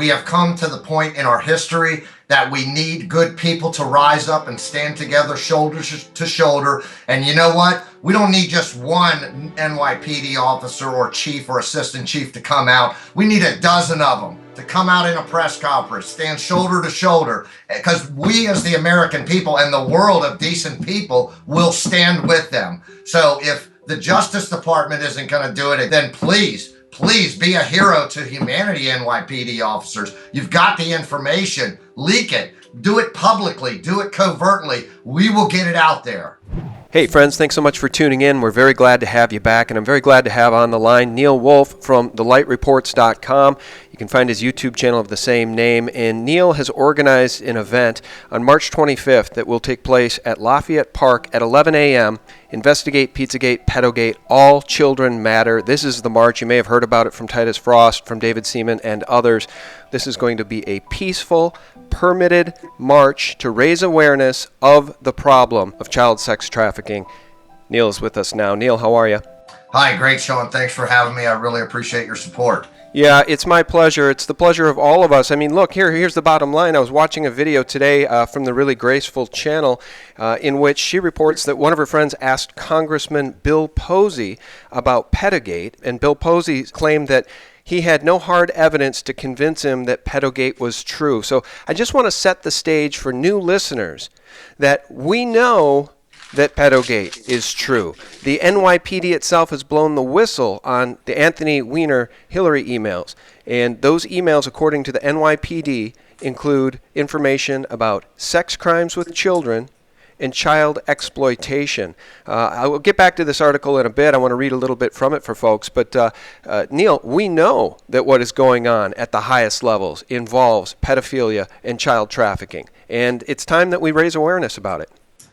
We have come to the point in our history that we need good people to rise up and stand together shoulder to shoulder. And you know what? We don't need just one NYPD officer or chief or assistant chief to come out. We need a dozen of them to come out in a press conference, stand shoulder to shoulder, because we as the American people and the world of decent people will stand with them. So if the Justice Department isn't going to do it, then please be a hero to humanity, NYPD officers. You've got the information. Leak it. Do it publicly. Do it covertly. We will get it out there. Hey friends, thanks so much for tuning in. We're very glad to have you back, and I'm very glad to have on the line Neil Wolf from thelightreports.com. You can find his YouTube channel of the same name, and Neil has organized an event on March 25th that will take place at Lafayette Park at 11 a.m. Investigate, PIZZAGATE, Pedogate, All Children Matter. This is the march. You may have heard about it from Titus Frost, from David Seaman, and others. This is going to be a peaceful, permitted march to raise awareness of the problem of child sex trafficking. Neil is with us now. Neil, how are you? Hi, great, Sean. Thanks for having me. I really appreciate your support. Yeah, it's my pleasure. It's the pleasure of all of us. I mean, look, here's the bottom line. I was watching a video today from the Really Graceful channel in which she reports that one of her friends asked Congressman Bill Posey about Pedogate, and Bill Posey claimed that he had no hard evidence to convince him that Pedogate was true. So I just want to set the stage for new listeners that we know that Pedogate is true. The NYPD itself has blown the whistle on the Anthony Weiner Hillary emails. And those emails, according to the NYPD, include information about sex crimes with children and child exploitation. I will get back to this article in a bit. I want to read a little bit from it for folks. But Neil, we know that what is going on at the highest levels involves pedophilia and child trafficking. And it's time that we raise awareness about it.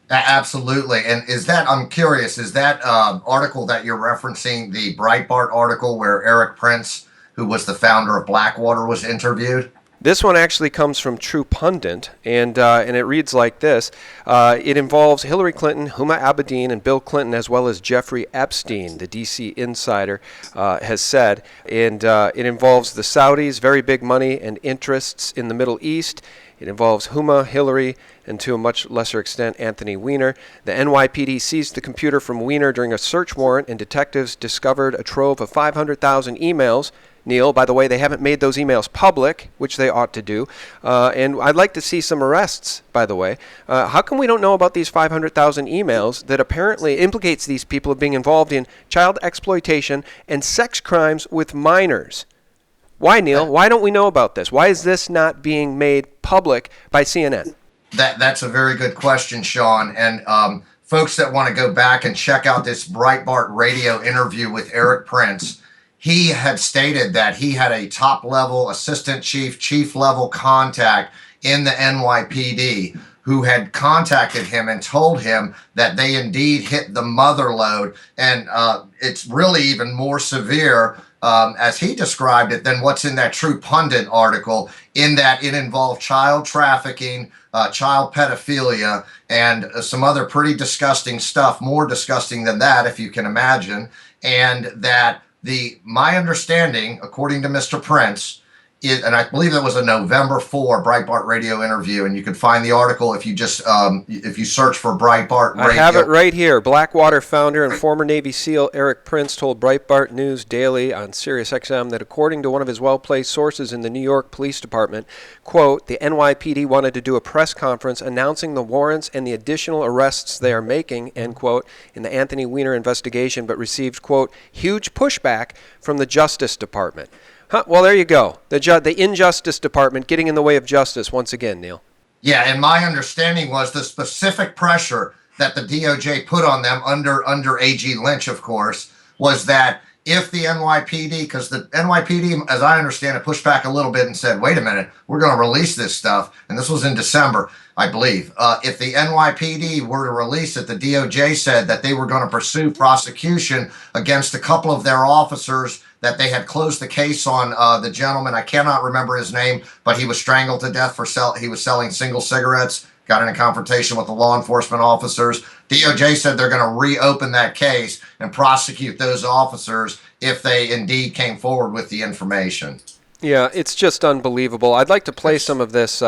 Absolutely. And is that, I'm curious, is that article that you're referencing the Breitbart article where Eric Prince, who was the founder of Blackwater, was interviewed? This one actually comes from True Pundit, and it reads like this. It involves Hillary Clinton, Huma Abedin, and Bill Clinton, as well as Jeffrey Epstein, the D.C. insider has said. And it involves the Saudis, very big money and interests in the Middle East. It involves Huma, Hillary, and to a much lesser extent, Anthony Weiner. The NYPD seized the computer from Weiner during a search warrant, and detectives discovered a trove of 500,000 emails. Neil, by the way, they haven't made those emails public, which they ought to do. And I'd like to see some arrests, by the way. How come we don't know about these 500,000 emails that apparently implicates these people of being involved in child exploitation and sex crimes with minors? Why, Neil? Why don't we know about this? Why is this not being made public by CNN? That's a very good question, Sean. And folks that want to go back and check out this Breitbart radio interview with Eric Prince, he had stated that he had a top-level assistant chief-level contact in the NYPD who had contacted him and told him that they indeed hit the mother lode. And it's really even more severe, as he described it, than what's in that True Pundit article, in that it involved child trafficking, child pedophilia, and some other pretty disgusting stuff, more disgusting than that, if you can imagine. And that my understanding, according to Mr. Prince, and I believe that was a November 4 Breitbart radio interview, and you can find the article if you just if you search for Breitbart radio. I have it right here. Blackwater founder and former Navy SEAL Eric Prince told Breitbart News Daily on SiriusXM that according to one of his well-placed sources in the New York Police Department, quote, the NYPD wanted to do a press conference announcing the warrants and the additional arrests they are making, end quote, in the Anthony Weiner investigation, but received, quote, huge pushback from the Justice Department. Well, there you go. The Injustice Department getting in the way of justice once again, Neil. Yeah, and my understanding was the specific pressure that the DOJ put on them under AG Lynch, of course, was that if the NYPD, because the NYPD, as I understand it, pushed back a little bit and said, wait a minute, we're going to release this stuff. And this was in December, I believe. If the NYPD were to release it, the DOJ said that they were going to pursue prosecution against a couple of their officers, that they had closed the case on the gentleman. I cannot remember his name, but he was strangled to death he was selling single cigarettes, got in a confrontation with the law enforcement officers. DOJ said they're going to reopen that case and prosecute those officers if they indeed came forward with the information. Yeah, it's just unbelievable. I'd like to play some of this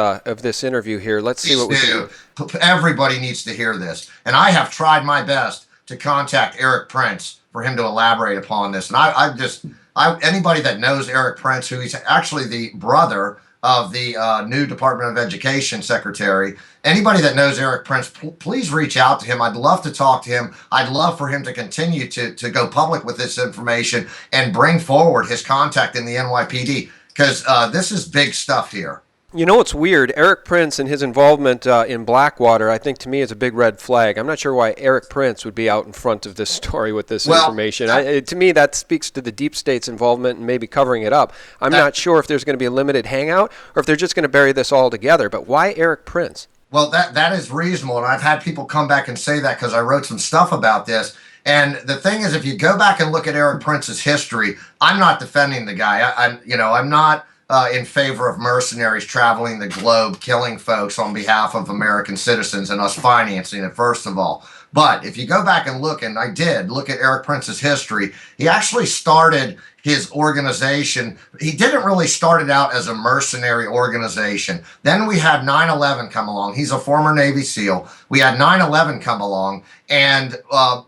interview here. Let's see what we can do. Everybody needs to hear this. And I have tried my best to contact Eric Prince for him to elaborate upon this. And anybody that knows Eric Prince, who he's actually the brother of the new Department of Education secretary, anybody that knows Eric Prince, please reach out to him. I'd love to talk to him. I'd love for him to continue to go public with this information and bring forward his contact in the NYPD, because this is big stuff here. You know what's weird? Eric Prince and his involvement in Blackwater, I think to me is a big red flag. I'm not sure why Eric Prince would be out in front of this story with this information. To me, that speaks to the deep state's involvement and maybe covering it up. I'm not sure if there's going to be a limited hangout or if they're just going to bury this all together. But why Eric Prince? Well, that is reasonable, and I've had people come back and say that because I wrote some stuff about this. And the thing is, if you go back and look at Eric Prince's history, I'm not defending the guy. I'm not in favor of mercenaries traveling the globe, killing folks on behalf of American citizens and us financing it, first of all. But if you go back and look, and I did look at Eric Prince's history, he actually started his organization. He didn't really start it out as a mercenary organization. Then we had 9/11 come along. He's a former Navy SEAL. We had 9/11 come along, and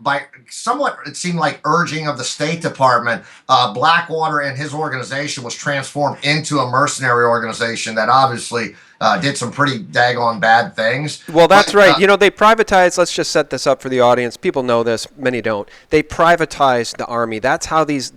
by somewhat, it seemed like urging of the State Department, Blackwater and his organization was transformed into a mercenary organization that obviously did some pretty daggone bad things. Well, that's right. They privatized. Let's just set this up for the audience. People know this. Many don't. They privatized the Army. That's how these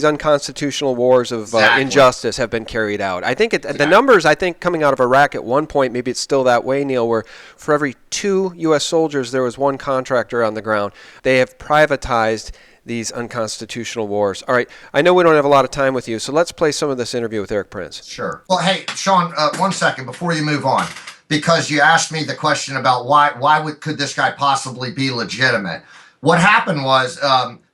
unconstitutional wars of injustice have been carried out. I think the numbers. I think coming out of Iraq at one point, maybe it's still that way, Neil, where for every 2 U.S. soldiers there was 1 contractor on the ground. They have privatized these unconstitutional wars. All right, I know we don't have a lot of time with you, so let's play some of this interview with Eric Prince. Sure. Well, hey, Sean, 1 second before you move on, because you asked me the question about could this guy possibly be legitimate? What happened was,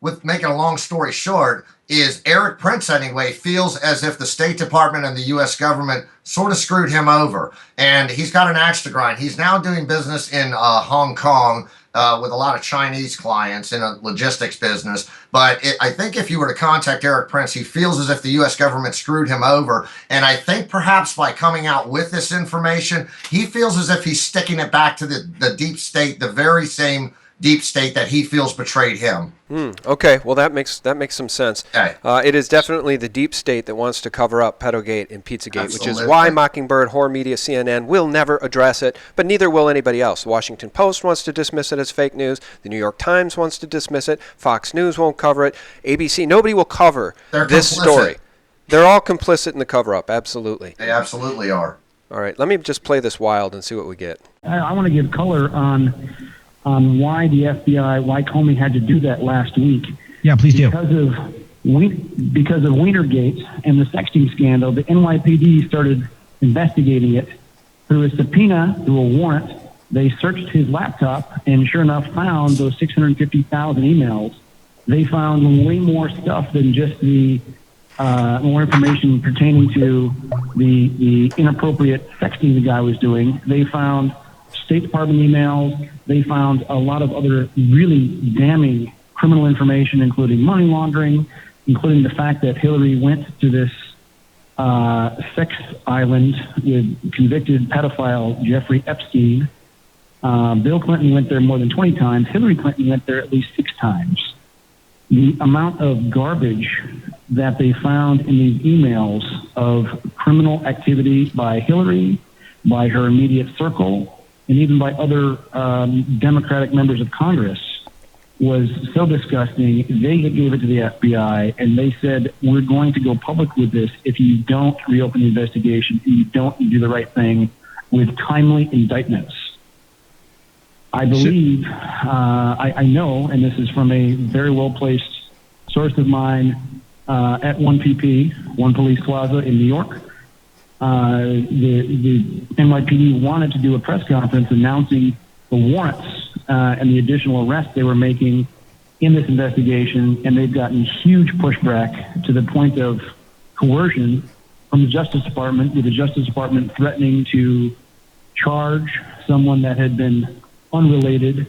with making a long story short, is Eric Prince anyway feels as if the State Department and the U.S. government sort of screwed him over, and he's got an axe to grind. He's now doing business in Hong Kong, with a lot of Chinese clients in a logistics business. But I think if you were to contact Eric Prince, he feels as if the U.S. government screwed him over. And I think perhaps by coming out with this information, he feels as if he's sticking it back to the deep state, the very same deep state that he feels betrayed him. Okay, well that makes some sense. Okay. It is definitely the deep state that wants to cover up Pedogate and PIZZAGate, Absolutely. which is why Mockingbird, Horror Media, CNN will never address it, but neither will anybody else. The Washington Post wants to dismiss it as fake news. The New York Times wants to dismiss it. Fox News won't cover it. ABC, nobody will cover this story. They're all complicit in the cover-up, absolutely. They absolutely are. All right, let me just play this wild and see what we get. I want to give color on why the FBI, why Comey had to do that last week. Yeah, please do. Because of Wienergate and the sexting scandal, the NYPD started investigating it through a subpoena, through a warrant. They searched his laptop and sure enough found those 650,000 emails. They found way more stuff than just the more information pertaining to the inappropriate sexting the guy was doing. They found State Department emails. They found a lot of other really damning criminal information, including money laundering, including the fact that Hillary went to this sex island with convicted pedophile Jeffrey Epstein. Bill Clinton went there more than 20 times. Hillary Clinton went there at least 6 times. The amount of garbage that they found in these emails of criminal activity by Hillary, by her immediate circle, and even by other Democratic members of Congress was so disgusting. They gave it to the FBI, and they said, we're going to go public with this if you don't reopen the investigation and you don't do the right thing with timely indictments. I believe, I know, and this is from a very well-placed source of mine at 1PP, One Police Plaza in New York, the NYPD wanted to do a press conference announcing the warrants and the additional arrests they were making in this investigation, and they've gotten huge pushback to the point of coercion from the Justice Department, with the Justice Department threatening to charge someone that had been unrelated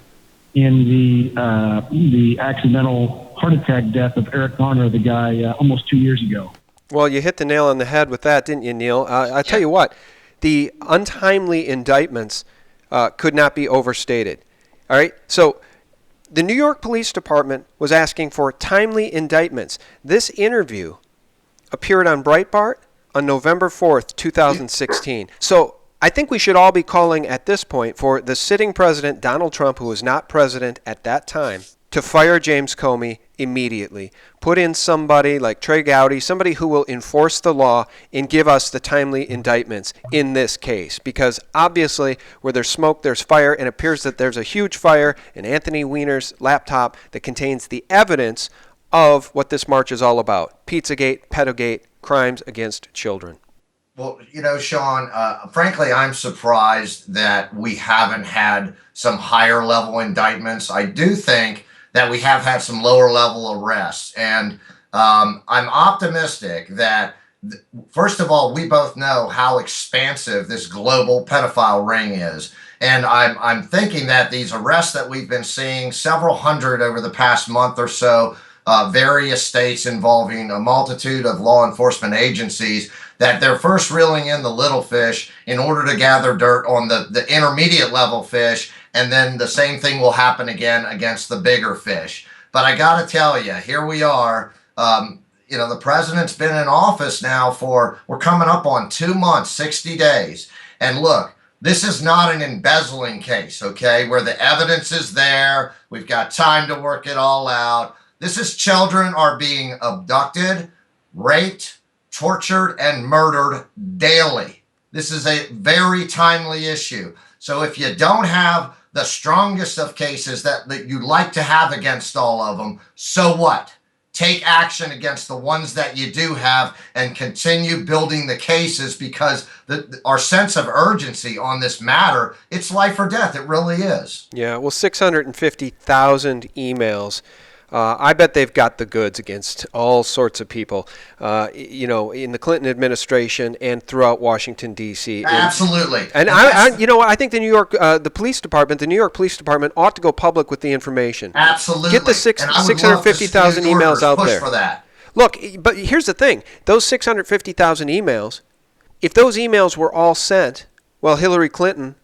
in the accidental heart attack death of Eric Garner, the guy, almost 2 years ago. Well, you hit the nail on the head with that, didn't you, Neil? I tell you what, the untimely indictments could not be overstated. All right? So the New York Police Department was asking for timely indictments. This interview appeared on Breitbart on November 4th, 2016. So I think we should all be calling at this point for the sitting president, Donald Trump, who was not president at that time, to fire James Comey immediately. Put in somebody like Trey Gowdy, somebody who will enforce the law and give us the timely indictments in this case. Because obviously, where there's smoke, there's fire, and it appears that there's a huge fire in Anthony Weiner's laptop that contains the evidence of what this march is all about. PIZZAGATE, Pedogate, crimes against children. Well, Sean, frankly, I'm surprised that we haven't had some higher level indictments. I do think that we have had some lower level arrests. And I'm optimistic that, first of all, we both know how expansive this global pedophile ring is. And I'm thinking that these arrests that we've been seeing, several hundred over the past month or so, various states involving a multitude of law enforcement agencies, that they're first reeling in the little fish in order to gather dirt on the intermediate level fish, and then the same thing will happen again against the bigger fish. But I got to tell you, here we are. The president's been in office now we're coming up on 2 months, 60 days. And look, this is not an embezzling case, okay, where the evidence is there. We've got time to work it all out. This is children are being abducted, raped, tortured, and murdered daily. This is a very timely issue. So if you don't have the strongest of cases that you'd like to have against all of them, so what? Take action against the ones that you do have and continue building the cases, because our sense of urgency on this matter, it's life or death. It really is. Yeah, well, 650,000 emails. I bet they've got the goods against all sorts of people, in the Clinton administration and throughout Washington, D.C. Absolutely. And I think the New York Police Department ought to go public with the information. Absolutely. Get the 650,000 emails out there. For that. Look, but here's the thing. Those 650,000 emails, if those emails were all sent while Hillary Clinton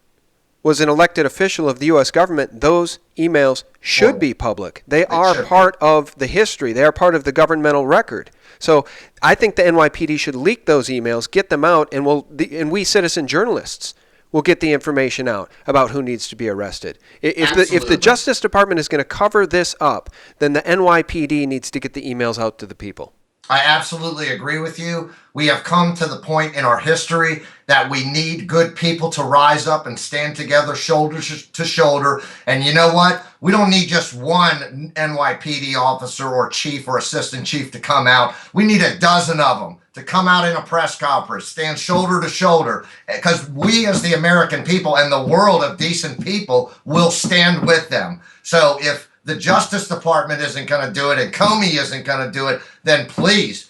was an elected official of the U.S. government, those emails should be public. They are part of the history. They are part of the governmental record. So I think the NYPD should leak those emails, get them out, and we citizen journalists will get the information out about who needs to be arrested. If the Justice Department is going to cover this up, then the NYPD needs to get the emails out to the people. I absolutely agree with you. We have come to the point in our history that we need good people to rise up and stand together shoulder to shoulder. And you know what? We don't need just one NYPD officer or chief or assistant chief to come out. We need a dozen of them to come out in a press conference, stand shoulder to shoulder, because we as the American people and the world of decent people will stand with them. So if the Justice Department isn't going to do it and Comey isn't going to do it, then please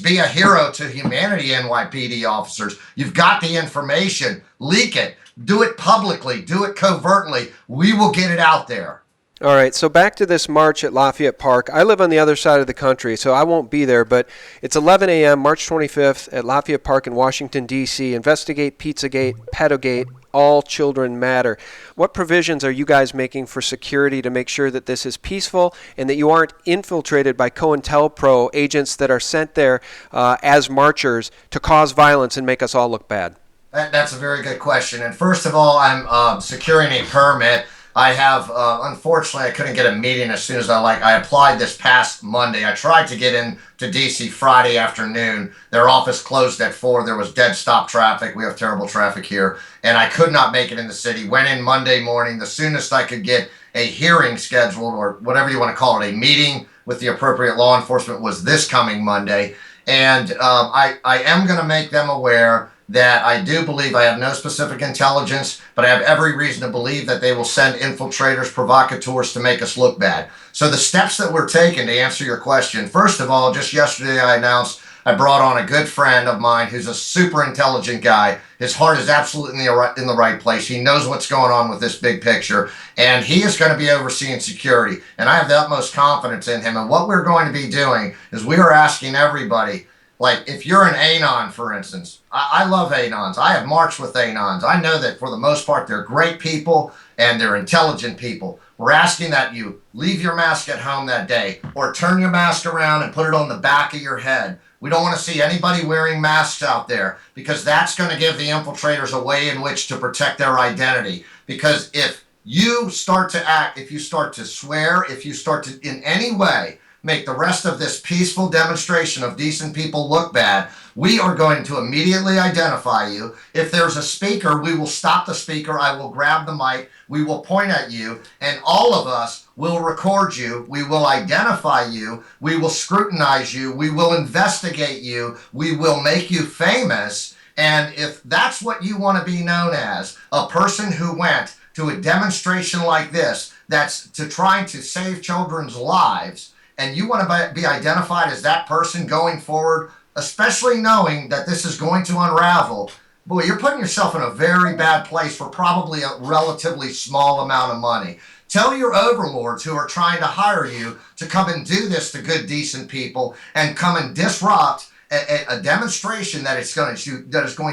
be a hero to humanity, NYPD officers. You've got the information. Leak it. Do it publicly. Do it covertly. We will get it out there. All right, so back to this march at Lafayette Park. I live on the other side of the country, so I won't be there, but it's 11 a.m., March 25th at Lafayette Park in Washington, D.C. Investigate PIZZAGATE, Pedogate, all children matter. What provisions are you guys making for security to make sure that this is peaceful and that you aren't infiltrated by COINTELPRO agents that are sent there as marchers to cause violence and make us all look bad? That's a very good question. And first of all, I'm securing a permit. I have, unfortunately, I couldn't get a meeting as soon as I applied this past Monday. I tried to get in to DC Friday afternoon. Their office closed at 4. There was dead stop traffic. We have terrible traffic here. And I could not make it in the city. Went in Monday morning. The soonest I could get a hearing scheduled, or whatever you want to call it, a meeting with the appropriate law enforcement, was this coming Monday. And I am going to make them aware that I do believe, I have no specific intelligence, but I have every reason to believe that they will send infiltrators, provocateurs to make us look bad. So the steps that we're taking to answer your question, first of all, just yesterday I announced I brought on a good friend of mine who's a super intelligent guy. His heart is absolutely in the right place. He knows what's going on with this big picture, and he is going to be overseeing security. And I have the utmost confidence in him. And what we're going to be doing is we are asking everybody, Like if you're an Anon, for instance, I love Anons. I have marched with Anons. I know that for the most part, they're great people and they're intelligent people. We're asking that you leave your mask at home that day or turn your mask around and put it on the back of your head. We don't want to see anybody wearing masks out there because that's going to give the infiltrators a way in which to protect their identity. Because if you start to act, if you start to swear, if you start to in any way make the rest of this peaceful demonstration of decent people look bad, we are going to immediately identify you. If there's a speaker, we will stop the speaker. I will grab the mic. We will point at you, and all of us will record you. We will identify you. We will scrutinize you. We will investigate you. We will make you famous. And if that's what you want to be known as, a person who went to a demonstration like this, that's to trying to save children's lives, and you want to be identified as that person going forward, especially knowing that this is going to unravel, boy, you're putting yourself in a very bad place for probably a relatively small amount of money. Tell your overlords who are trying to hire you to come and do this to good, decent people and come and disrupt a demonstration that is going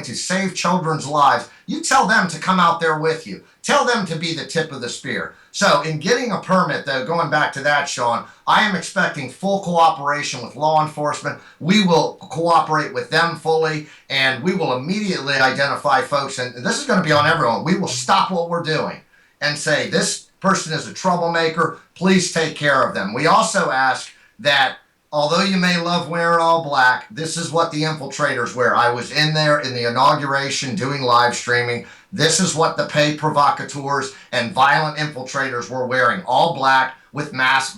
to save children's lives. You tell them to come out there with you. Tell them to be the tip of the spear. So in getting a permit, though, going back to that, Sean, I am expecting full cooperation with law enforcement. We will cooperate with them fully, and we will immediately identify folks, and this is going to be on everyone. We will stop what we're doing and say, this person is a troublemaker. Please take care of them. We also ask that although you may love wearing all black, this is what the infiltrators wear. I was in there in the inauguration doing live streaming. This is what the paid provocateurs and violent infiltrators were wearing, all black with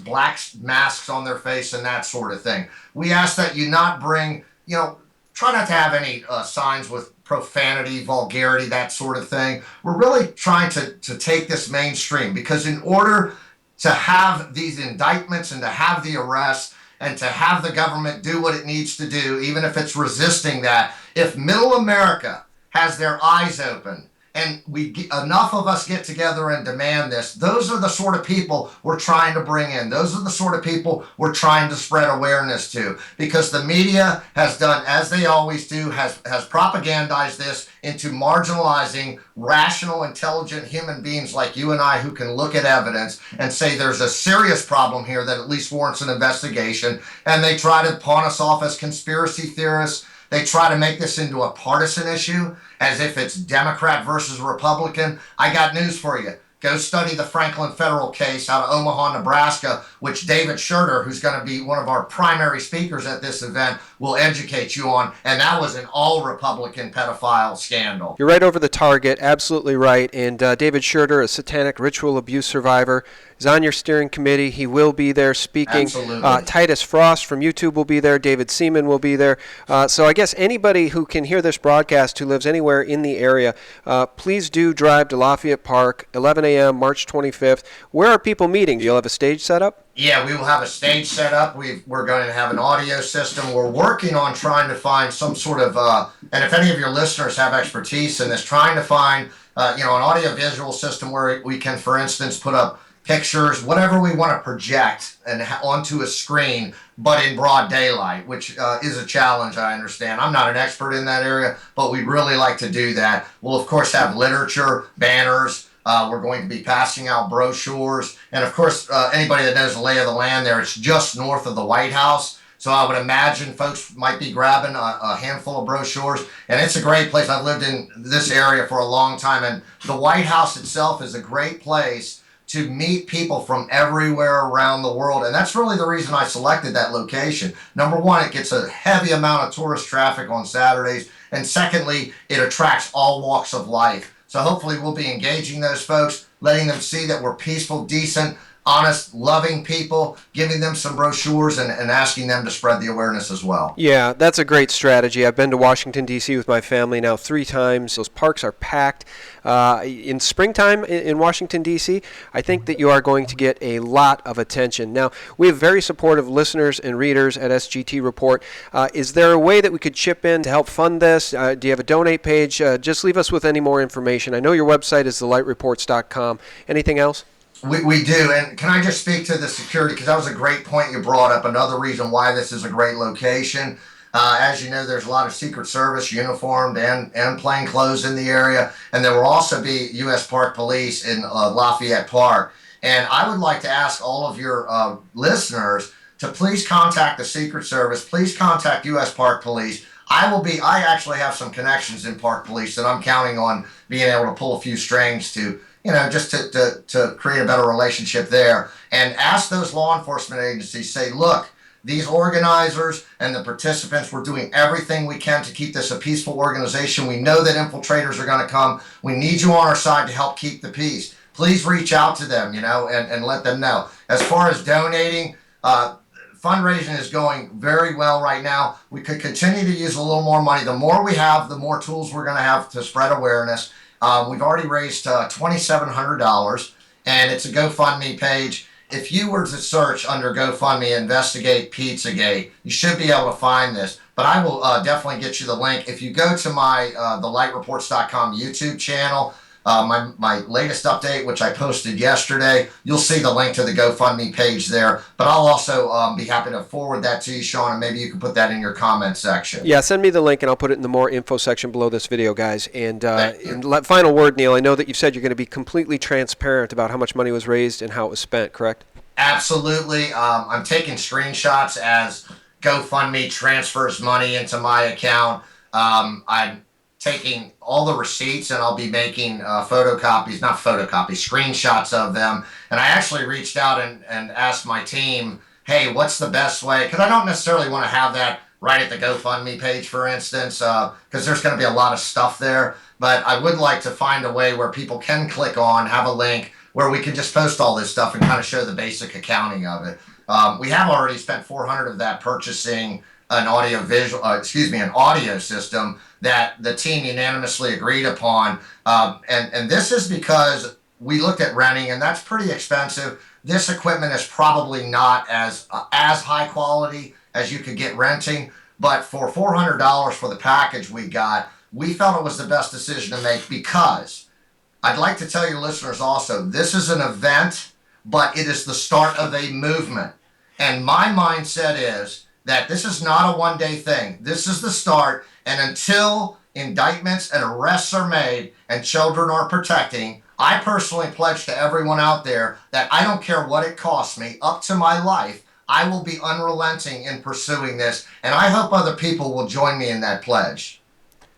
black masks on their face and that sort of thing. We ask that you not bring, try not to have any signs with profanity, vulgarity, that sort of thing. We're really trying to take this mainstream because in order to have these indictments and to have the arrests, and to have the government do what it needs to do, even if it's resisting that. If middle America has their eyes open and enough of us get together and demand this, those are the sort of people we're trying to bring in. Those are the sort of people we're trying to spread awareness to, because the media has done, as they always do, has propagandized this into marginalizing rational, intelligent human beings like you and I who can look at evidence and say there's a serious problem here that at least warrants an investigation. And they try to pawn us off as conspiracy theorists. They try to make this into a partisan issue as if it's Democrat versus Republican. I got news for you. Go study the Franklin Federal case out of Omaha, Nebraska, which David Scherter, who's going to be one of our primary speakers at this event, will educate you on. And that was an all-Republican pedophile scandal. You're right over the target, absolutely right. And David Scherter, a satanic ritual abuse survivor, is on your steering committee. He will be there speaking. Absolutely. Titus Frost from YouTube will be there. David Seaman will be there. So I guess anybody who can hear this broadcast who lives anywhere in the area, please do drive to Lafayette Park, 11 a.m., March 25th. Where are people meeting? Do you have a stage set up? Yeah, we will have a stage set up. We're going to have an audio system. We're working on trying to find some sort of, and if any of your listeners have expertise in this, trying to find, an audio-visual system where we can, for instance, put up pictures, whatever we want to project and onto a screen, but in broad daylight, which is a challenge, I understand. I'm not an expert in that area, but we'd really like to do that. We'll, of course, have literature, banners. We're going to be passing out brochures. And, of course, anybody that knows the lay of the land there, it's just north of the White House. So I would imagine folks might be grabbing a handful of brochures. And it's a great place. I've lived in this area for a long time. And the White House itself is a great place to meet people from everywhere around the world. And that's really the reason I selected that location. Number one, it gets a heavy amount of tourist traffic on Saturdays. And secondly, it attracts all walks of life. So hopefully we'll be engaging those folks, letting them see that we're peaceful, decent, honest, loving people, giving them some brochures and asking them to spread the awareness as well. Yeah, that's a great strategy. I've been to Washington, D.C. with my family now 3 times. Those parks are packed. In springtime in Washington, D.C., I think that you are going to get a lot of attention. Now, we have very supportive listeners and readers at SGT Report. Is there a way that we could chip in to help fund this? Do you have a donate page? Just leave us with any more information. I know your website is thelightreports.com. Anything else? We do, and can I just speak to the security, because that was a great point you brought up, another reason why this is a great location. As you know, there's a lot of Secret Service uniformed and plain clothes in the area, and there will also be U.S. Park Police in Lafayette Park. And I would like to ask all of your listeners to please contact the Secret Service, please contact U.S. Park Police. I actually have some connections in Park Police that I'm counting on being able to pull a few strings to, just to create a better relationship there. And ask those law enforcement agencies, say, look, these organizers and the participants, we're doing everything we can to keep this a peaceful organization. We know that infiltrators are going to come. We need you on our side to help keep the peace. Please reach out to them, and let them know. As far as donating, fundraising is going very well right now. We could continue to use a little more money. The more we have, the more tools we're going to have to spread awareness. We've already raised $2,700, and it's a GoFundMe page. If you were to search under GoFundMe, investigate PIZZAGATE, you should be able to find this. But I will definitely get you the link. If you go to my thelightreports.com YouTube channel, my latest update, which I posted yesterday, you'll see the link to the GoFundMe page there. But I'll also be happy to forward that to you, Sean, and maybe you can put that in your comment section. Yeah, send me the link, and I'll put it in the more info section below this video, guys. And final word, Neil, I know that you've said you're going to be completely transparent about how much money was raised and how it was spent, correct? Absolutely. I'm taking screenshots as GoFundMe transfers money into my account. I'm taking all the receipts, and I'll be making screenshots of them. And I actually reached out and asked my team, hey, what's the best way? Because I don't necessarily want to have that right at the GoFundMe page, for instance, because there's going to be a lot of stuff there. But I would like to find a way where people can click on, have a link, where we can just post all this stuff and kind of show the basic accounting of it. We have already spent $400 of that purchasing an audio system that the team unanimously agreed upon. And this is because we looked at renting, and that's pretty expensive. This equipment is probably not as high quality as you could get renting, but for $400 for the package we got, we felt it was the best decision to make, because I'd like to tell your listeners also, this is an event, but it is the start of a movement. And my mindset is that this is not a one-day thing. This is the start, and until indictments and arrests are made and children are protecting, I personally pledge to everyone out there that I don't care what it costs me, up to my life, I will be unrelenting in pursuing this, and I hope other people will join me in that pledge.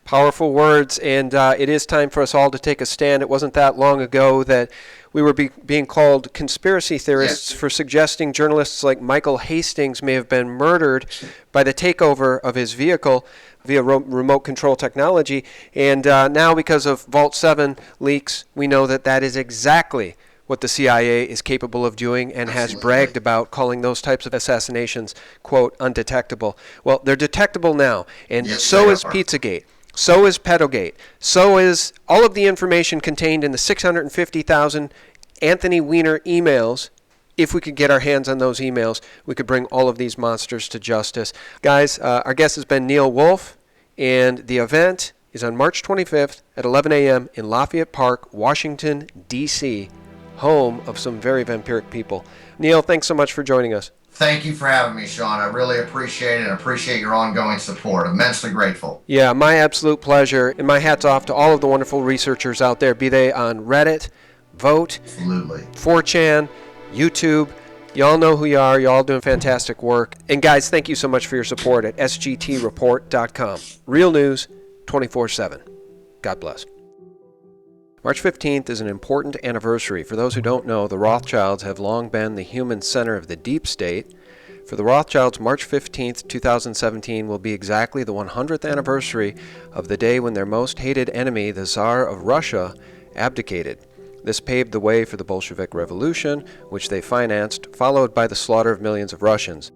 Powerful words, and it is time for us all to take a stand. It wasn't that long ago that we were being called conspiracy theorists for suggesting journalists like Michael Hastings may have been murdered by the takeover of his vehicle via remote control technology. And now, because of Vault 7 leaks, we know that that is exactly what the CIA is capable of doing and has bragged about, calling those types of assassinations, quote, undetectable. Well, they're detectable now, and so is PIZZAGATE. So is Pedogate. So is all of the information contained in the 650,000 Anthony Weiner emails. If we could get our hands on those emails, we could bring all of these monsters to justice. Guys, our guest has been Neil Wolf, and the event is on March 25th at 11 a.m. in Lafayette Park, Washington, D.C., home of some very vampiric people. Neil, thanks so much for joining us. Thank you for having me, Sean. I really appreciate it, and appreciate your ongoing support. Immensely grateful. Yeah, my absolute pleasure. And my hat's off to all of the wonderful researchers out there, be they on Reddit, Vote, Absolutely, 4chan, YouTube. Y'all know who you are. Y'all doing fantastic work. And guys, thank you so much for your support at SGTReport.com. Real news, 24/7. God bless. March 15th is an important anniversary. For those who don't know, the Rothschilds have long been the human center of the deep state. For the Rothschilds, March 15th, 2017 will be exactly the 100th anniversary of the day when their most hated enemy, the Tsar of Russia, abdicated. This paved the way for the Bolshevik Revolution, which they financed, followed by the slaughter of millions of Russians.